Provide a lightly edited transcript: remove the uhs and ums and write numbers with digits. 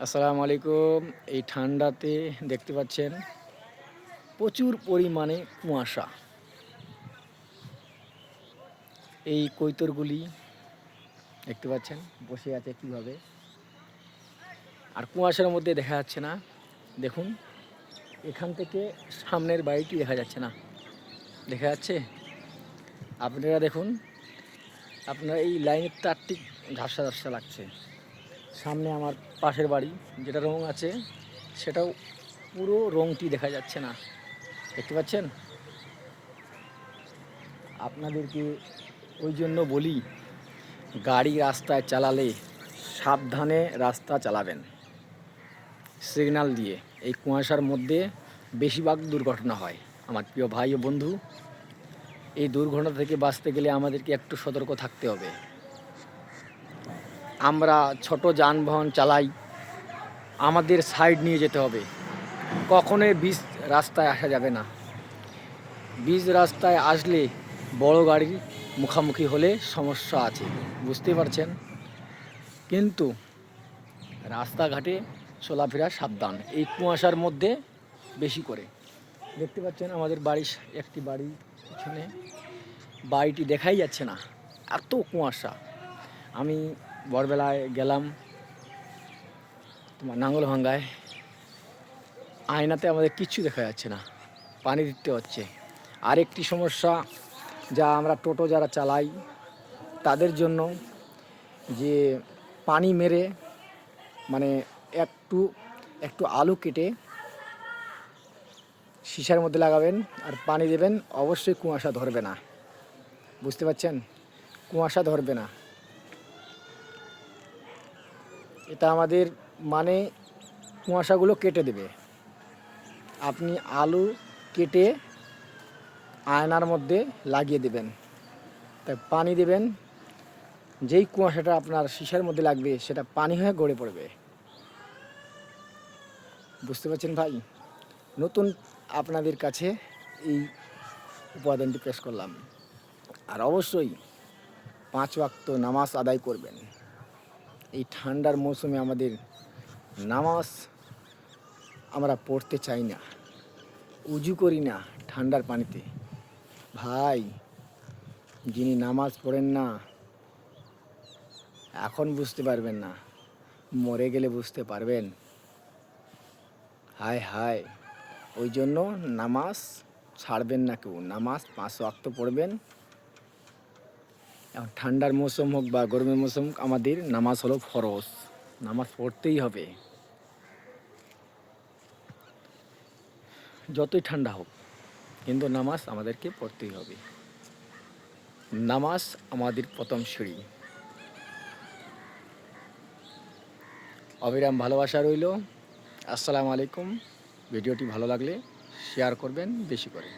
আসসালামু আলাইকুম। এই ঠান্ডাতে দেখতে পাচ্ছেন প্রচুর পরিমাণে কুয়াশা। এই কৈতরগুলি দেখতে পাচ্ছেন বসে আছে কিভাবে, আর কুয়াশার মধ্যে দেখা যাচ্ছে না। দেখুন, এখান থেকে সামনের বাড়িটি দেখা যাচ্ছে না। দেখা যাচ্ছে? আপনারা দেখুন, আপনার এই লাইনের তারটি ঝাপসা ঝাপসা লাগছে। সামনে আমার পাশের বাড়ি যেটা রং আছে, সেটাও পুরো রংটি দেখা যাচ্ছে না। দেখতে পাচ্ছেন? আপনাদেরকে ওই জন্য বলি, গাড়ি রাস্তায় চালালে সাবধানে রাস্তা চালাবেন, সিগন্যাল দিয়ে। এই কুয়াশার মধ্যে বেশিরভাগ দুর্ঘটনা হয়। আমার প্রিয় ভাই ও বন্ধু, এই দুর্ঘটনা থেকে বাঁচতে গেলে আমাদেরকে একটু সতর্ক থাকতে হবে। আমরা ছোট যানবাহন চালাই, আমাদের সাইড নিয়ে যেতে হবে। কখনোই বীজ রাস্তায় আসা যাবে না। বীজ রাস্তায় আসলে বড় গাড়ির মুখোমুখি হলে সমস্যা আছে, বুঝতে পারছেন? কিন্তু রাস্তাঘাটে চলাফেরা সাবধান, এই কুয়াশার মধ্যে বেশি করে। দেখতে পাচ্ছেন আমাদের বাড়ির একটি বাড়ি পিছনে, বাড়িটি দেখাই যাচ্ছে না, এত কুয়াশা। আমি ভোরবেলায় গেলাম তোমার নাঙ্গলভাঙ্গায়, আয়নাতে আমাদের কিচ্ছু দেখা যাচ্ছে না, পানি দিতে হচ্ছে। আরেকটি সমস্যা, যা আমরা টোটো যারা চালাই তাদের জন্য, যে পানি মেরে মানে একটু একটু আলু কেটে সীসার মধ্যে লাগাবেন আর পানি দেবেন, অবশ্যই কুয়াশা ধরবে না। বুঝতে পারছেন? কুয়াশা ধরবে না। এটা আমাদের মানে কুয়াশাগুলো কেটে দেবে। আপনি আলু কেটে আয়নার মধ্যে লাগিয়ে দেবেন, তাই পানি দেবেন। যেই কুয়াশাটা আপনার সীসার মধ্যে লাগবে সেটা পানি হয়ে গড়ে পড়বে। বুঝতে পারছেন ভাই? নতুন আপনাদের কাছে এই উপাদানটি পেশ করলাম। আর অবশ্যই 5 ওয়াক্ত নামাজ আদায় করবেন। এই ঠান্ডার মৌসুমে আমাদের নামাজ আমরা পড়তে চাই না, উজু করি না ঠান্ডার পানিতে। ভাই, যিনি নামাজ পড়েন না এখন বুঝতে পারবেন না, মরে গেলে বুঝতে পারবেন। হায় হায়! ওই জন্য নামাজ ছাড়বেন না কেউ, নামাজ 5 ওয়াক্ত পড়বেন। এখন ঠান্ডার মৌসুম হোক বা গরমের মৌসুম, আমাদের নামাজ হলো ফরজ, নামাজ পড়তেই হবে। যতই ঠান্ডা হোক, কিন্তু নামাজ আমাদেরকে পড়তেই হবে। নামাজ আমাদের প্রথম সিঁড়ি। অবিরাম ভালোবাসা রইল। আসসালামু আলাইকুম। ভিডিওটি ভালো লাগলে শেয়ার করবেন বেশি করে।